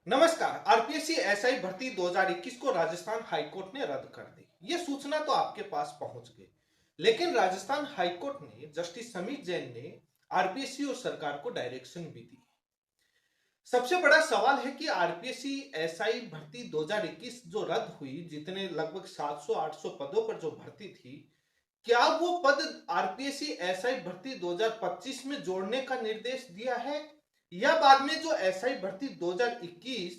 नमस्कार। RPSC SI भर्ती 2021 को राजस्थान हाईकोर्ट ने रद्द कर दी। ये सूचना तो आपके पास पहुंच गई, लेकिन राजस्थान हाईकोर्ट ने जस्टिस समीर जैन ने आरपीएससी और सरकार को डायरेक्शन भी दी। सबसे बड़ा सवाल है कि आरपीएससी एसआई भर्ती 2021 जो रद्द हुई, जितने लगभग 700-800 पदों पर जो भर्ती थी, क्या वो पद आरपीएससी एसआई भर्ती 2025 में जोड़ने का निर्देश दिया है, या बाद में जो एसआई भर्ती 2021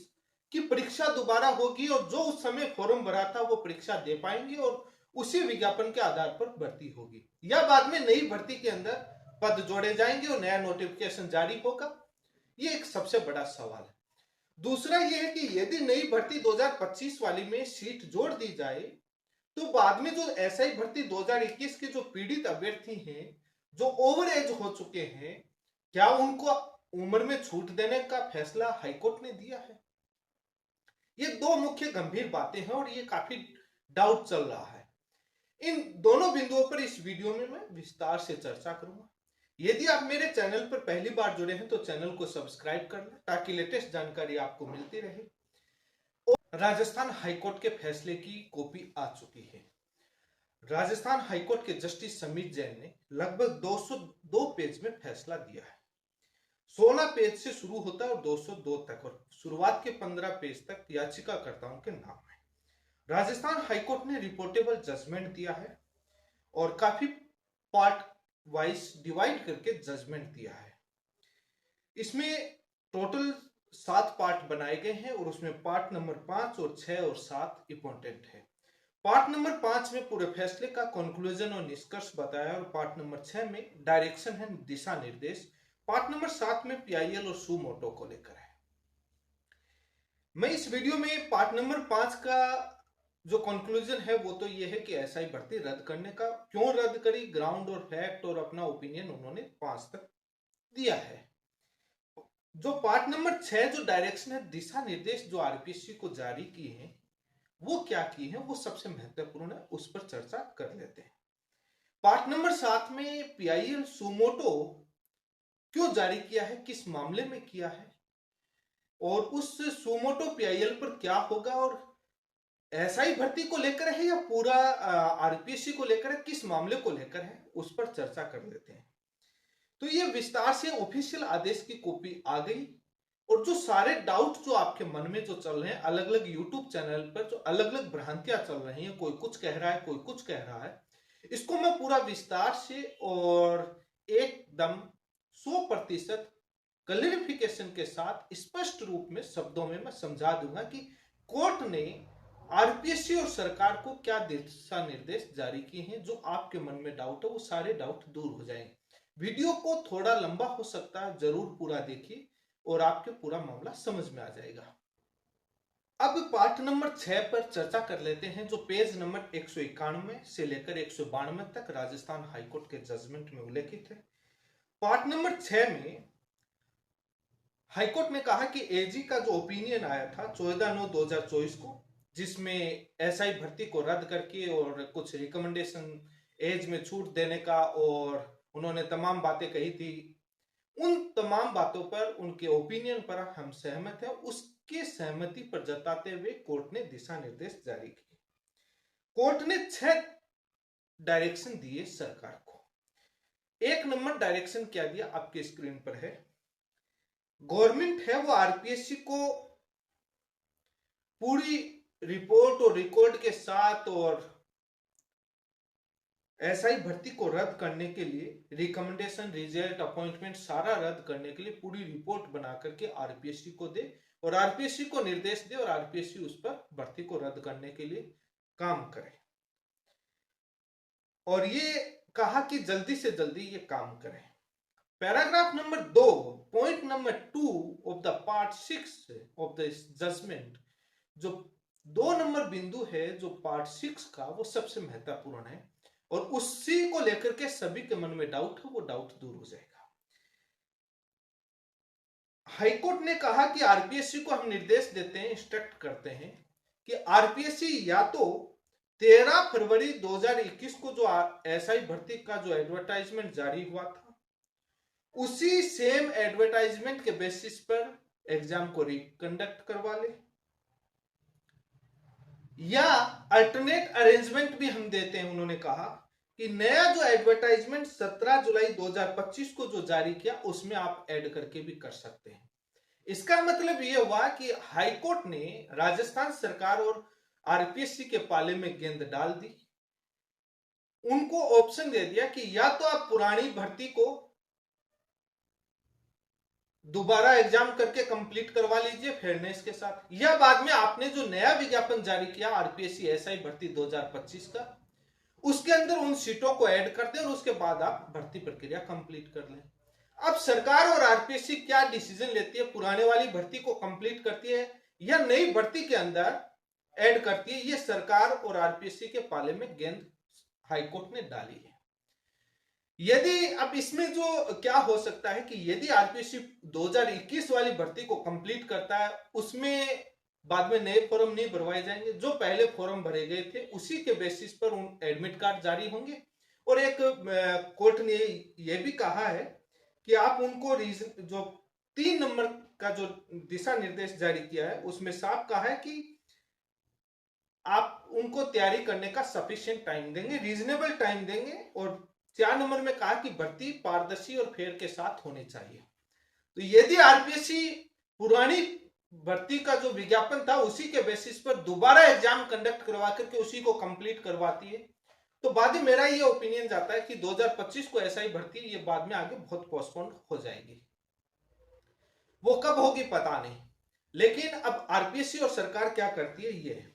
की परीक्षा दोबारा होगी और जो उस समय फॉर्म भरा था वो परीक्षा दे पाएंगे और उसी विज्ञापन के आधार पर भर्ती होगी, या बाद में नई भर्ती के अंदर पद जोड़े जाएंगे और नया नोटिफिकेशन जारी होगा। ये एक सबसे बड़ा सवाल है। दूसरा यह है कि यदि नई भर्ती 2025 वाली में सीट जोड़ दी जाए तो बाद में जो एसआई भर्ती 2021 के जो पीड़ित अभ्यर्थी हैं, जो ओवर एज हो चुके हैं, क्या उनको उम्र में छूट देने का फैसला हाईकोर्ट ने दिया है? ये दो मुख्य गंभीर बातें हैं और ये काफी डाउट चल रहा है। इन दोनों बिंदुओं पर इस वीडियो में मैं विस्तार से चर्चा करूंगा। यदि आप मेरे चैनल पर पहली बार जुड़े हैं तो चैनल को सब्सक्राइब कर लें ताकि लेटेस्ट जानकारी आपको मिलती रहे। और राजस्थान हाईकोर्ट के फैसले की कॉपी आ चुकी है। राजस्थान हाईकोर्ट के जस्टिस समीर जैन ने लगभग 202 पेज में फैसला दिया है। 16 पेज से शुरू होता है और 202 तक, और शुरुआत के 15 पेज तक याचिकाकर्ताओं के नाम है। राजस्थान हाईकोर्ट ने रिपोर्टेबल जजमेंट दिया है और काफी पार्ट वाइज डिवाइड करके जजमेंट दिया है। इसमें टोटल 7 पार्ट बनाए गए हैं और उसमें पार्ट नंबर 5 और 6 और 7 इंपॉर्टेंट है। पार्ट नंबर 5 में पूरे फैसले का कंक्लूजन और निष्कर्ष बताया और पार्ट नंबर 6 में डायरेक्शन है, दिशा निर्देश। पार्ट नंबर 7 में पीआईएल और सुमोटो को लेकर है। मैं इस वीडियो में पार्ट नंबर 5 का जो कंक्लूजन है वो तो ये है कि एसआई भर्ती रद्द करने का क्यों रद्द करी, ग्राउंड और फैक्ट और अपना ओपिनियन उन्होंने 5 तक दिया है। जो पार्ट नंबर 6 जो डायरेक्शन है, दिशा निर्देश जो आरपीएससी को जारी किए हैं, वो क्या की है, वो सबसे महत्वपूर्ण है, उस पर चर्चा कर लेते हैं। पार्ट नंबर 7 में पीआईएल सुमोटो क्यों जारी किया है, किस मामले में किया है, और उस सुमोटो पीआईएल पर क्या होगा, और एसआई भर्ती को लेकर है या पूरा आरपीएससी को लेकर है, किस मामले को लेकर है, उस पर चर्चा कर लेते हैं। तो ये विस्तार से ऑफिशियल आदेश की कॉपी आ गई और जो सारे डाउट जो आपके मन में जो चल रहे हैं, अलग अलग यूट्यूब चैनल पर जो अलग अलग भ्रांतियां चल रही हैं, कोई कुछ कह रहा है कोई कुछ कह रहा है, इसको मैं पूरा विस्तार से और एकदम 100% क्लैरिफिकेशन के साथ स्पष्ट रूप में शब्दों में मैं समझा दूंगा कि कोर्ट ने आरपीएससी और सरकार को क्या दिशा निर्देश जारी किए हैं। जो आपके मन में डाउट है वो सारे डाउट दूर हो जाएंगे। वीडियो को थोड़ा लंबा हो सकता है, जरूर पूरा देखिए और आपके पूरा मामला समझ में आ जाएगा। अब पार्ट नंबर 6 पर चर्चा कर लेते हैं, जो पेज नंबर 191 से लेकर 192 तक राजस्थान हाईकोर्ट के जजमेंट में उल्लेखित है। पार्ट नंबर 6 में हाईकोर्ट ने कहा कि एजी का जो ओपिनियन आया था 14/9/2024 को, जिसमें एसआई भर्ती को रद्द करके और कुछ रिकमेंडेशन एज में छूट देने का और उन्होंने तमाम बातें कही थी, उन तमाम बातों पर, उनके ओपिनियन पर हम सहमत हैं। उसके सहमति पर जताते हुए कोर्ट ने दिशा निर्देश जारी किए। कोर्ट ने 6 डायरेक्शन दिए सरकार को। 1 नंबर डायरेक्शन क्या दिया, आपके स्क्रीन पर है। गवर्नमेंट है वो आरपीएससी को पूरी रिपोर्ट और रिकॉर्ड के साथ और एसआई भर्ती को रद्द करने के लिए, रिकमेंडेशन, रिजल्ट, अपॉइंटमेंट सारा रद्द करने के लिए पूरी रिपोर्ट बना करके आरपीएससी को दे और आरपीएससी को निर्देश दे और आरपीएससी उस पर भर्ती को रद्द करने के लिए काम करे। और ये कहा कि जल्दी से जल्दी ये काम करें। Paragraph number 2, point number 2 of the part 6 of the judgment, जो 2 नंबर बिंदु है जो पार्ट 6 का, वो सबसे महत्वपूर्ण है और उसी को लेकर के सभी के मन में डाउट है, वो डाउट दूर हो जाएगा। हाईकोर्ट ने कहा कि आरपीएससी को हम निर्देश देते हैं, इंस्ट्रक्ट करते हैं कि आरपीएससी या तो 13 फरवरी 2021 को जो एसआई भर्ती का जो एडवर्टाइजमेंट जारी हुआ था, उसी सेम एडवर्टाइजमेंट के बेसिस पर एग्जाम को रिकंडक्ट करवा ले, या अल्टरनेट अरेंजमेंट भी हम देते हैं। उन्होंने कहा कि नया जो एडवर्टाइजमेंट 17 जुलाई 2025 को जो जारी किया उसमें आप ऐड करके भी कर सकते हैं। इसका मतलब यह हुआ कि हाईकोर्ट ने राजस्थान सरकार और आरपीएससी के पाले में गेंद डाल दी। उनको ऑप्शन दे दिया कि या तो आप पुरानी भर्ती को दोबारा एग्जाम करके कंप्लीट करवा लीजिए फेयरनेस के साथ, या बाद में आपने जो नया विज्ञापन जारी किया आरपीएससी एसआई भर्ती 2025 का, उसके अंदर उन सीटों को ऐड कर दें और उसके बाद आप भर्ती प्रक्रिया कंप्लीट कर लें। अब सरकार और आरपीएससी क्या डिसीजन लेती है, पुराने वाली भर्ती को कंप्लीट करती है या नई भर्ती के अंदर ऐड करती है, ये सरकार और आरपीएससी के पाले में गेंद हाईकोर्ट ने डाली है। यदि अब इसमें जो क्या हो सकता है कि यदि आरपीएससी 2021 वाली भर्ती को कंप्लीट करता है, उसमें बाद में नए फॉर्म नहीं भरवाए जाएंगे, जो पहले फॉर्म भरे गए थे उसी के बेसिस पर उन एडमिट कार्ड जारी होंगे। और एक कोर्ट ने यह भी कहा है कि आप उनको रीजन जो 3 नंबर का जो दिशा निर्देश जारी किया है उसमें साफ कहा है कि आप उनको तैयारी करने का सफिशिएंट टाइम देंगे, रीजनेबल टाइम देंगे। और 4 नंबर में कहा कि भर्ती पारदर्शी और फेयर के साथ होनी चाहिए। तो यदि आरपीएससी पुरानी भर्ती का जो विज्ञापन था उसी के बेसिस पर दोबारा एग्जाम कंडक्ट करवा करके उसी को कंप्लीट करवाती है, तो बाद में मेरा ये ओपिनियन जाता है कि 2025 को एसआई भर्ती ये बाद में आगे बहुत पोस्टपोन हो जाएगी। वो कब होगी पता नहीं, लेकिन अब आरपीएससी और सरकार क्या करती है, ये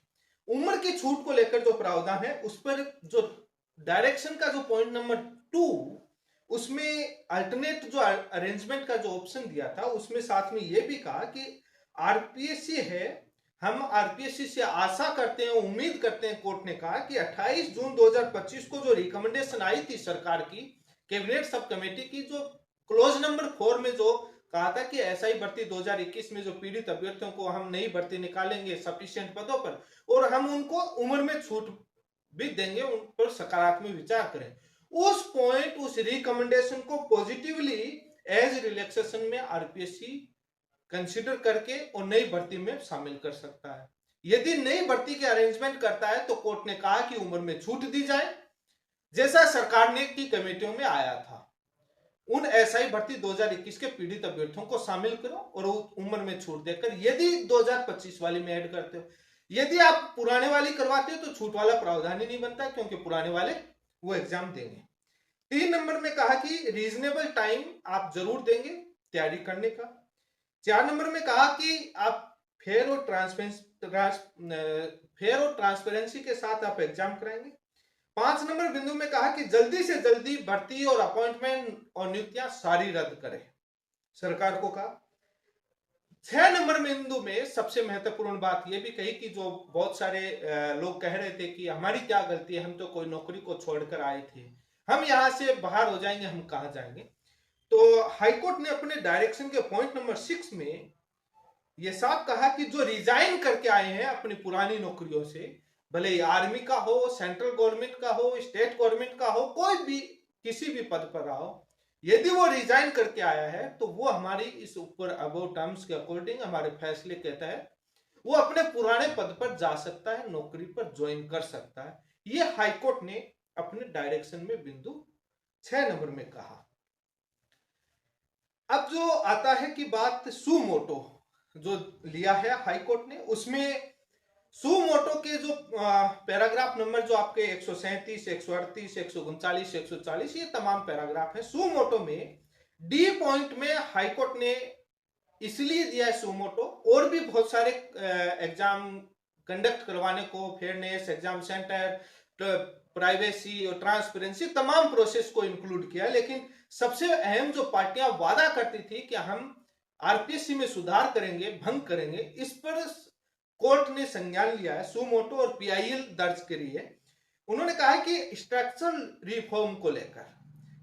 उम्र की छूट को लेकर जो प्रावधान है उस पर जो डायरेक्शन का जो पॉइंट नंबर 2 उसमें अल्टरनेट जो अरेंजमेंट का जो ऑप्शन दिया था उसमें साथ में यह भी कहा कि आरपीएससी है, हम आरपीएससी से आशा करते हैं, उम्मीद करते हैं, कोर्ट ने कहा कि 28 जून 2025 को जो रिकमेंडेशन आई थी सरकार की कैबिनेट सब कमेटी की, जो क्लोज नंबर 4 में जो कहा था कि एसआई भर्ती 2021 में जो पीड़ित अभ्यर्थियों को हम नई भर्ती निकालेंगे सफिशिएंट पदों पर और हम उनको उम्र में छूट भी देंगे, उन पर सकारात्मक विचार करें, उस पॉइंट उस रिकमेंडेशन को पॉजिटिवली एज रिलैक्सेशन में आरपीएससी कंसीडर करके और नई भर्ती में शामिल कर सकता है। यदि नई भर्ती के अरेंजमेंट करता है तो कोर्ट ने कहा कि उम्र में छूट दी जाए, जैसा सरकार ने की कमेटियों में आया था। उन एसआई भर्ती 2021 के पीड़ित अभ्यर्थियों को शामिल करो और उम्र में छूट देकर यदि 2025 वाली में ऐड करते हो, यदि आप पुराने वाली करवाते हो तो छूट वाला प्रावधान ही नहीं बनता क्योंकि पुराने वाले वो एग्जाम देंगे। 3 नंबर में कहा कि रीजनेबल टाइम आप जरूर देंगे तैयारी करने का। 4 नंबर में कहा कि आप फेयर और ट्रांसपेरेंसी के साथ आप एग्जाम कराएंगे। 5 नंबर बिंदु में कहा कि जल्दी से जल्दी भर्ती और अपॉइंटमेंट और नियुक्तियां सारी रद्द करें, सरकार को कहा। 6 नंबर बिंदु में सबसे महत्वपूर्ण बात यह भी कही कि जो बहुत सारे लोग कह रहे थे कि हमारी क्या गलती है, हम तो कोई नौकरी को छोड़कर आए थे, हम यहां से बाहर हो जाएंगे, हम कहां जाएंगे। तो हाईकोर्ट ने अपने डायरेक्शन के पॉइंट नंबर 6 में यह साफ कहा कि जो रिजाइन करके आए हैं अपनी पुरानी नौकरियों से, भले ही आर्मी का हो, सेंट्रल गवर्नमेंट का हो, स्टेट गवर्नमेंट का हो, कोई भी किसी भी पद पर रहा हो, यदि वो रिजाइन करके आया है तो वो हमारी इस ऊपर अबाउट टर्म्स के अकॉर्डिंग हमारे फैसले के तहत वो अपने पुराने पद पर जा सकता है, नौकरी पर ज्वाइन कर सकता है। ये हाईकोर्ट ने अपने डायरेक्शन में बिंदु 6 नंबर में कहा। अब जो आता है कि बात सुमोटो जो लिया है हाईकोर्ट ने, उसमें सुमोटो के जो पैराग्राफ नंबर जो आपके 137, 138, 139, 140 ये तमाम पैराग्राफ है। सुमोटो में डी पॉइंट में हाईकोर्ट ने इसलिए दिया है सुमोटो, और भी बहुत सारे एग्जाम कंडक्ट करवाने को, फेयरनेस, एग्जाम सेंटर, प्राइवेसी और ट्रांसपेरेंसी तमाम प्रोसेस को इंक्लूड किया, लेकिन सबसे अहम जो पार्टियां वादा करती थी कि हम आरपीएससी में सुधार करेंगे, भंग करेंगे, इस पर कोर्ट ने संज्ञान लिया है, सुमोटो और पीआईएल दर्ज करी है। उन्होंने कहा कि स्ट्रक्चरल रिफॉर्म को लेकर,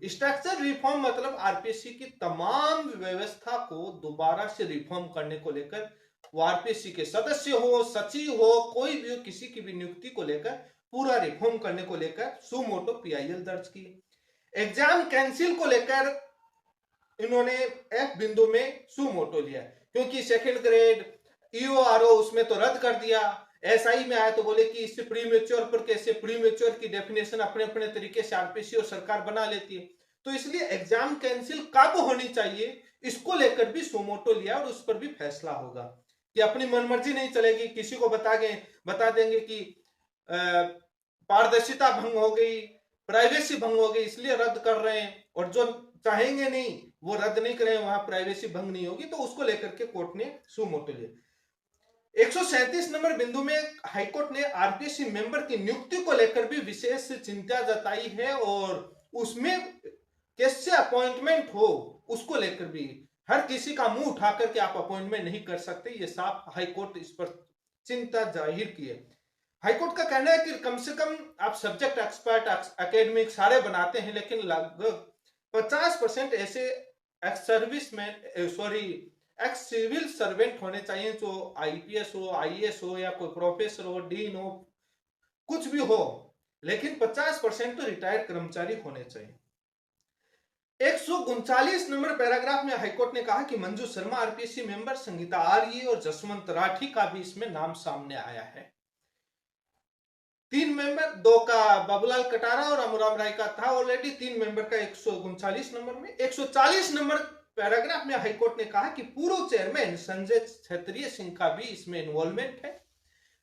स्ट्रक्चरल रिफॉर्म मतलब आरपीएससी की तमाम व्यवस्था को दोबारा से रिफॉर्म करने को लेकर, वो आरपीएससी के सदस्य हो, सचिव हो, कोई भी हो, किसी की भी नियुक्ति को लेकर पूरा रिफॉर्म करने को लेकर सुमोटो पीआईएल दर्ज की। एग्जाम कैंसिल को लेकर इन्होंने एफ बिंदु में सुमोटो लिया। क्योंकि सेकंड ग्रेड ईओआरओ उसमें तो रद्द कर दिया। एसआई में आया तो बोले कि इससे प्रीमेच्योर पर कैसे, प्रीमेच्योर की डेफिनेशन अपने अपने तरीके से आरपीसी और सरकार बना लेती है। तो इसलिए एग्जाम कैंसिल कब होनी चाहिए इसको लेकर भी सुमोटो लिया और उस पर भी फैसला होगा कि अपनी मनमर्जी नहीं चलेगी। किसी को बता देंगे कि पारदर्शिता भंग हो गई, प्राइवेसी भंग हो गई, इसलिए रद्द कर रहे हैं, और जो चाहेंगे नहीं वो रद्द नहीं करें, वहां प्राइवेसी भंग नहीं होगी, तो उसको लेकर के कोर्ट ने सुमोटो लिया। 137 नंबर बिंदु में हाईकोर्ट ने आरपीएससी मेंबर की नियुक्ति को लेकर भी विशेष चिंता जताई है, और उसमें कैसे अपॉइंटमेंट हो उसको लेकर भी हर किसी का मुंह उठा करके आप अपॉइंटमेंट नहीं कर सकते, ये साफ हाईकोर्ट इस पर चिंता जाहिर की है। हाईकोर्ट का कहना है कि कम से कम आप सब्जेक्ट एक्सपर्ट, एकेडमिक सारे बनाते हैं, लेकिन लगभग 50% ऐसे ex serviceman ex civil servant होने चाहिए जो आईपीएस हो, आईएएस हो, या कोई प्रोफेसर हो, डीन हो, कुछ भी हो, लेकिन 50% तो रिटायर्ड कर्मचारी होने चाहिए। 139 नंबर पैराग्राफ में हाईकोर्ट ने कहा कि मंजू शर्मा आरपीएससी मेंबर, संगीता आर्य और जसवंत राठी का भी इसमें नाम सामने आया है। 3 मेंबर, 2 का बाबूलाल कटारा और अमुराम राय का था ऑलरेडी, 3 मेंबर का 139 नंबर में। 140 नंबर पैराग्राफ में हाईकोर्ट ने कहा कि पूर्व चेयरमैन संजय क्षत्रिय सिंह का भी इसमें इन्वॉल्वमेंट है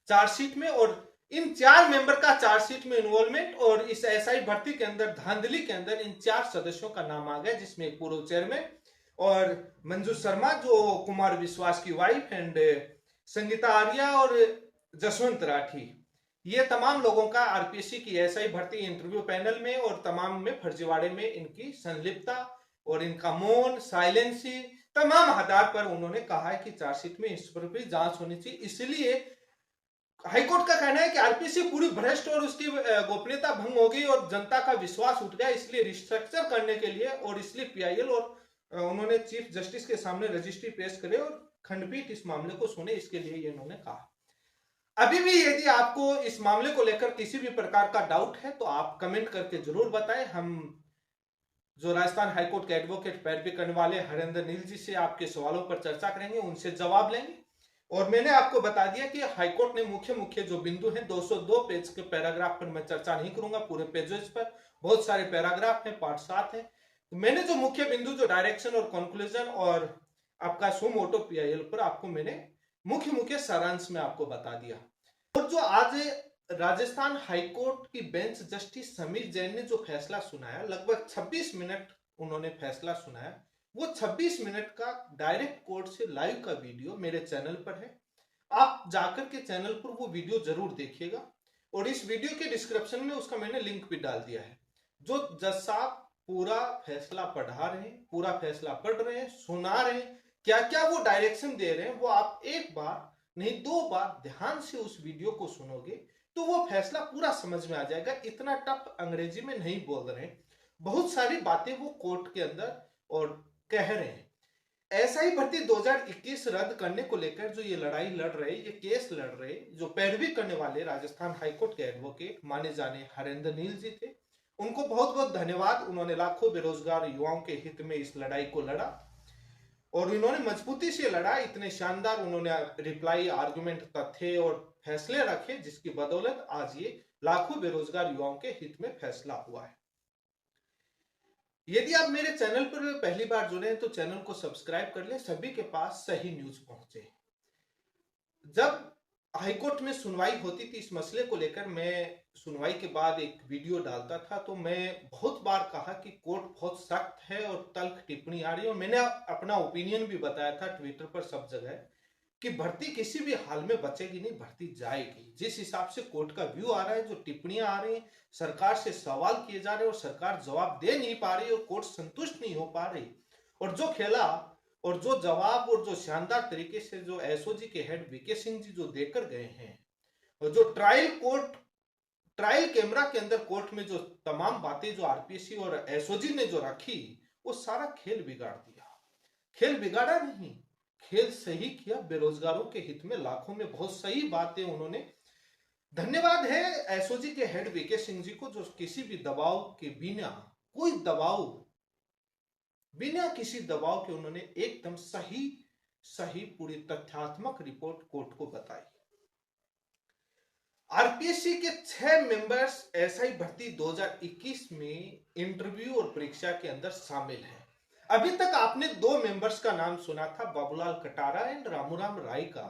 चार्जशीट में, और इन 4 मेंबर का चार्जशीट में इन्वॉल्वमेंट, और इस एसआई भर्ती के अंदर धांधली के अंदर इन 4 सदस्यों का नाम आ गया, जिसमें एक पूर्व चेयरमैन और मंजू शर्मा जो कुमार विश्वास की वाइफ, एंड संगीता आर्या और जसवंत राठी, ये तमाम लोगों का आरपीएससी की एसआई भर्ती इंटरव्यू पैनल में और तमाम में फर्जीवाड़े में इनकी संलिप्तता और इनका मौन, साइलेंसी, तमाम आधार पर उन्होंने कहा है कि चार्जशीट में इस पर भी जांच होनी चाहिए। इसलिए हाईकोर्ट का कहना है कि आरपीएससी पूरी भ्रष्ट और उसकी गोपनीयता भंग हो गई और जनता का विश्वास उठ गया, इसलिए रिस्ट्रक्चर करने के लिए, और इसलिए पीआईएल और उन्होंने चीफ जस्टिस के सामने रजिस्ट्री पेश करे और खंडपीठ इस मामले को सुने, इसके लिए ये उन्होंने कहा। अभी भी यदि आपको इस मामले को लेकर किसी भी प्रकार का डाउट है तो आप कमेंट करके जरूर बताएं। हम जो राजस्थान हाईकोर्ट के एडवोकेट पैरवी करने वाले हरेंद्र नील जी से आपके सवालों पर चर्चा करेंगे, उनसे जवाब लेंगे। और मैंने आपको बता दिया कि हाईकोर्ट ने मुख्य जो बिंदु हैं, 202 पेज के पैराग्राफ पर मैं चर्चा नहीं करूंगा, पूरे पेजेस पर बहुत सारे पैराग्राफ हैं, पार्ट 7 है। तो मैंने जो मुख्य बिंदु, जो डायरेक्शन और कंक्लूजन और आपका सुमोटो पीआईएल पर आपको मैंने मुख्य सारांश में आपको बता दिया। और जो आज राजस्थान हाईकोर्ट की बेंच जस्टिस समीर जैन ने जो फैसला सुनाया, लगभग 26 मिनट उन्होंने फैसला सुनाया, वो 26 मिनट का डायरेक्ट कोर्ट से लाइव का वीडियो मेरे चैनल पर है। आप जाकर के चैनल पर वो वीडियो जरूर देखिएगा, और इस वीडियो के डिस्क्रिप्शन में उसका मैंने लिंक भी डाल दिया है। जो जज साहब पूरा फैसला पढ़ा रहे हैं, पूरा फैसला पढ़ रहे हैं, सुना रहे हैं, क्या क्या वो डायरेक्शन दे रहे हैं, वो आप एक बार नहीं 2 बार ध्यान से उस वीडियो को सुनोगे तो वो फैसला पूरा समझ में आ जाएगा। इतना टफ अंग्रेजी में नहीं बोल रहे हैं, बहुत सारी बातें वो कोर्ट के अंदर और कह रहे हैं। एसआई भर्ती 2021 रद्द करने को लेकर जो ये लड़ाई लड़ रहे, ये केस लड़ रहे, जो पैरवी करने वाले राजस्थान हाईकोर्ट के एडवोकेट माने जाने हरेंद्र नील जी थे, उनको बहुत बहुत धन्यवाद। उन्होंने लाखों बेरोजगार युवाओं के हित में इस लड़ाई को लड़ा और इन्होंने मजबूती से लड़ा। इतने शानदार उन्होंने रिप्लाई, आर्गुमेंट, तथ्य और फैसले रखे, जिसकी बदौलत आज ये लाखों बेरोजगार युवाओं के हित में फैसला हुआ है। यदि आप मेरे चैनल पर पहली बार जुड़े हैं तो चैनल को सब्सक्राइब कर लें, सभी के पास सही न्यूज पहुंचे। जब हाईकोर्ट में सुनवाई होती थी इस मसले को लेकर, मैं सुनवाई के बाद एक वीडियो डालता था, तो मैं बहुत बार कहा कि कोर्ट बहुत सख्त है और तल्ख टिप्पणी आ रही है, और मैंने अपना ओपिनियन भी बताया था ट्विटर पर, सब जगह, कि भर्ती किसी भी हाल में बचेगी नहीं, भर्ती जाएगी। जिस हिसाब से कोर्ट का व्यू आ रहा है, जो टिप्पणियां आ रही हैं, सरकार से सवाल किए जा रहे हैं और सरकार जवाब दे नहीं पा रही और कोर्ट संतुष्ट नहीं हो पा रही, और जो खेला और जो जवाब और जो शानदार तरीके से जो एसओजी के हेड वीके सिंह जी जो देकर गए हैं, और जो ट्रायल कैमरा के अंदर कोर्ट में जो तमाम बातें जो आरपीएससी और एसओजी ने जो रखी, वो सारा खेल बिगाड़ दिया। खेल बिगाड़ा नहीं, खेल सही किया, बेरोजगारों के हित में लाखों में बहुत सही बातें उन्होंने। धन्यवाद है एसओजी के हेड वीके सिंह जी को, जो किसी भी दबाव के बिना, बिना किसी दबाव के उन्होंने एकदम सही सही पूरी तथ्यात्मक रिपोर्ट कोर्ट को बताई। आरपीएससी के 6 मेंबर्स एसआई भर्ती 2021 में इंटरव्यू और परीक्षा के अंदर शामिल हैं। अभी तक आपने 2 मेंबर्स का नाम सुना था, बाबूलाल कटारा एंड रामूराम राय का,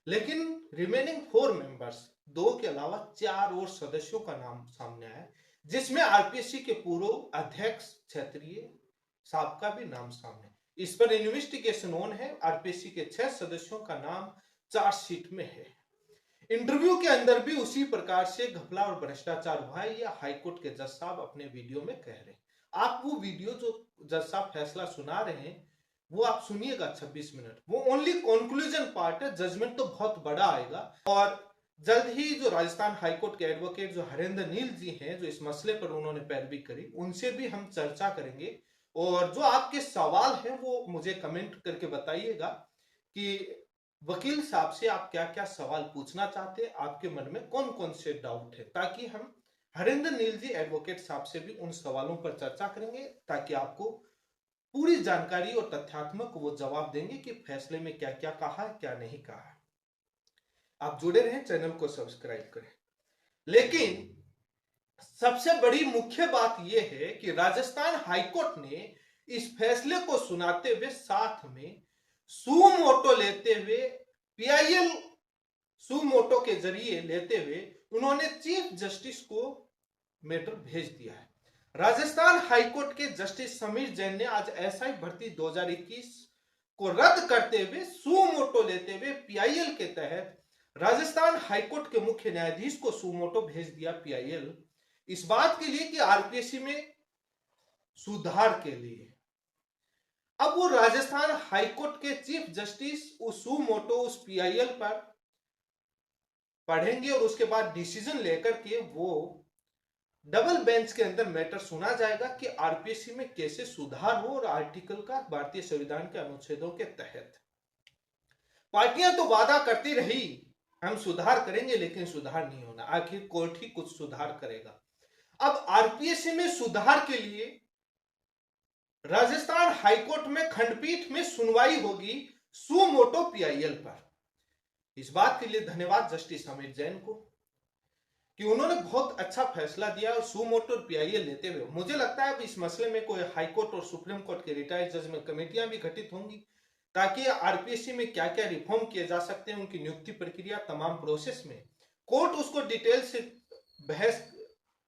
लेकिन रिमेनिंग 4 मेंबर्स, 2 के अलावा 4 और सदस्यों का नाम सामने आया, जिसमें आरपीएससी के पूर्व अध्यक्ष क्षेत्रीय साहब का भी नाम सामने। इस पर इन्वेस्टिगेशन ऑन है। आरपीएससी के 6 सदस्यों का नाम चार्जशीट में है। इंटरव्यू के अंदर भी उसी प्रकार से घपला और भ्रष्टाचार हुआ है, या हाईकोर्ट के जज साहब अपने वीडियो में कह रहे हैं। आप वो वीडियो जो जज साहब फैसला सुना रहे हैं वो आप सुनिएगा 26 मिनट, वो ओनली कंक्लूजन पार्ट है, जजमेंट तो बहुत बड़ा आएगा। और जल्द ही जो राजस्थान हाईकोर्ट के एडवोकेट जो हरेंद्र नील जी हैं, जो इस मसले पर उन्होंने पैरवी करी, उनसे भी हम चर्चा करेंगे। और जो आपके सवाल हैं वो मुझे कमेंट करके बताइएगा कि वकील साहब से आप क्या क्या सवाल पूछना चाहते हैं, आपके मन में कौन कौन से डाउट है, ताकि हम हरेंद्र नील जी एडवोकेट साहब से भी उन सवालों पर चर्चा करेंगे, ताकि आपको पूरी जानकारी और तथ्यात्मक वो जवाब देंगे कि फैसले में क्या क्या कहा है, क्या नहीं कहा है। आप जुड़े रहें, चैनल को सब्सक्राइब करें। लेकिन सबसे बड़ी मुख्य बात यह है कि राजस्थान हाईकोर्ट ने इस फैसले को सुनाते हुए साथ में सुमोटो लेते हुए, पीआईएल सुमोटो के जरिए लेते हुए उन्होंने चीफ जस्टिस को मैटर भेज दिया है। राजस्थान हाईकोर्ट के जस्टिस समीर जैन ने आज एसआई भर्ती 2021 को रद्द करते हुए सुमोटो लेते हुए पीआईएल के तहत राजस्थान हाईकोर्ट के मुख्य न्यायाधीश को सुमोटो भेज दिया पीआईएल, इस बात के लिए कि आरपीएससी में सुधार के लिए। अब वो राजस्थान हाईकोर्ट के चीफ जस्टिस उस सुमोटो उस पीआईएल पर पढ़ेंगे और उसके बाद डिसीजन लेकर के वो डबल बेंच के अंदर मैटर सुना जाएगा कि आरपीएससी में कैसे सुधार हो। और आर्टिकल का भारतीय संविधान के अनुच्छेदों के तहत पार्टियां तो वादा करती रही हम सुधार करेंगे, लेकिन सुधार नहीं होना, आखिर कोर्ट ही कुछ सुधार करेगा। अब आरपीएससी में सुधार के लिए राजस्थान हाईकोर्ट में खंडपीठ में सुनवाई होगी सुमोटो पीआईएल पर। इस बात के लिए धन्यवाद जस्टिस समीर जैन को कि उन्होंने बहुत अच्छा फैसला दिया। और सुमोटो पीआईएल लेते हुए मुझे लगता है अब इस मसले में कोई हाईकोर्ट और सुप्रीम कोर्ट के रिटायर्ड जज में कमेटियां भी गठित होंगी, ताकि आरपीएससी में क्या क्या रिफॉर्म किए जा सकते हैं, उनकी नियुक्ति प्रक्रिया तमाम प्रोसेस में कोर्ट उसको डिटेल से बहस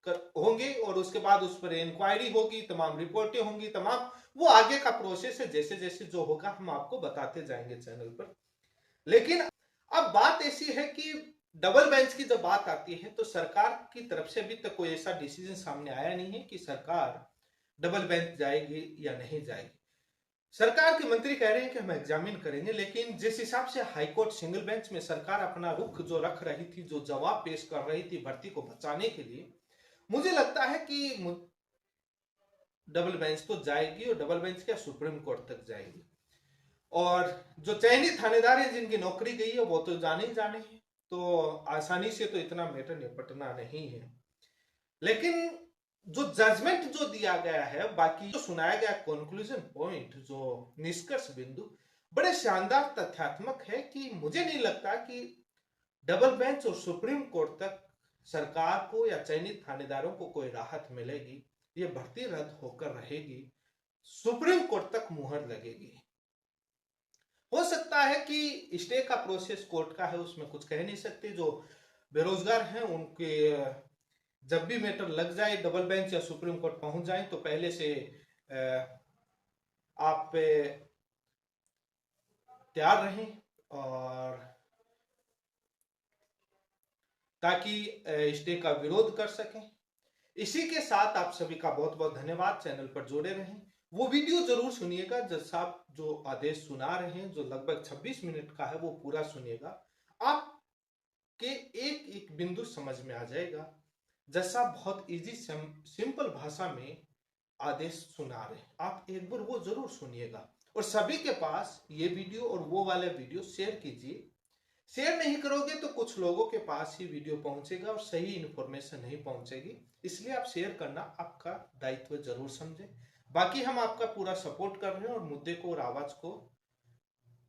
होंगे और उसके बाद उस पर इंक्वायरी होगी, तमाम रिपोर्टें होंगी, तमाम वो आगे का प्रोसेस है। जैसे जैसे जो होगा हम आपको बताते जाएंगे चैनल पर। लेकिन अब बात ऐसी है कि डबल बेंच की जब बात आती है तो सरकार की तरफ से अभी तक कोई ऐसा डिसीजन सामने आया नहीं है कि सरकार डबल बेंच जाएगी या नहीं जाएगी। सरकार के मंत्री कह रहे हैं कि हम एग्जामिन करेंगे, लेकिन जिस हिसाब से हाईकोर्ट सिंगल बेंच में सरकार अपना रुख जो रख रही थी, जो जवाब पेश कर रही थी भर्ती को बचाने के लिए, मुझे लगता है कि डबल बेंच तो जाएगी, और डबल बेंच क्या सुप्रीम कोर्ट तक जाएगी। और जो चयनित थानेदार हैं जिनकी नौकरी गई है वो तो जाने ही जाने हैं, तो आसानी से तो इतना मैटर निपटना नहीं है। लेकिन जो जजमेंट जो दिया गया है, बाकी जो सुनाया गया कंक्लूजन पॉइंट, जो निष्कर्ष बिंदु बड़े शानदार तथ्यात्मक है कि मुझे नहीं लगता कि डबल बेंच और सुप्रीम कोर्ट तक सरकार को या चयनित थानेदारों को कोई राहत मिलेगी। ये भर्ती रद्द होकर रहेगी, सुप्रीम कोर्ट तक मुहर लगेगी। हो सकता है कि स्टे का प्रोसेस कोर्ट का है, उसमें कुछ कह नहीं सकते। जो बेरोजगार हैं उनके जब भी मैटर लग जाए, डबल बेंच या सुप्रीम कोर्ट पहुंच जाए, तो पहले से आप तैयार रहें, और ताकि स्टे का विरोध कर सकें। इसी के साथ आप सभी का बहुत बहुत धन्यवाद। चैनल पर जुड़े रहें, वो वीडियो जरूर सुनिएगा। जज साहब जो आदेश सुना रहे हैं, जो लगभग 26 मिनट का है, वो पूरा सुनिएगा, आपके एक एक बिंदु समझ में आ जाएगा। जज साहब बहुत इजी सिंपल भाषा में आदेश सुना रहे हैं, आप एक बार वो जरूर सुनिएगा। और सभी के पास ये वीडियो और वो वाला वीडियो शेयर कीजिए। शेयर नहीं करोगे तो कुछ लोगों के पास ही वीडियो पहुंचेगा और सही इंफॉर्मेशन नहीं पहुंचेगी, इसलिए आप शेयर करना आपका दायित्व जरूर समझें। बाकी हम आपका पूरा सपोर्ट कर रहे हैं और मुद्दे को और आवाज को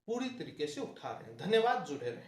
पूरी तरीके से उठा रहे हैं। धन्यवाद, जुड़े रहे।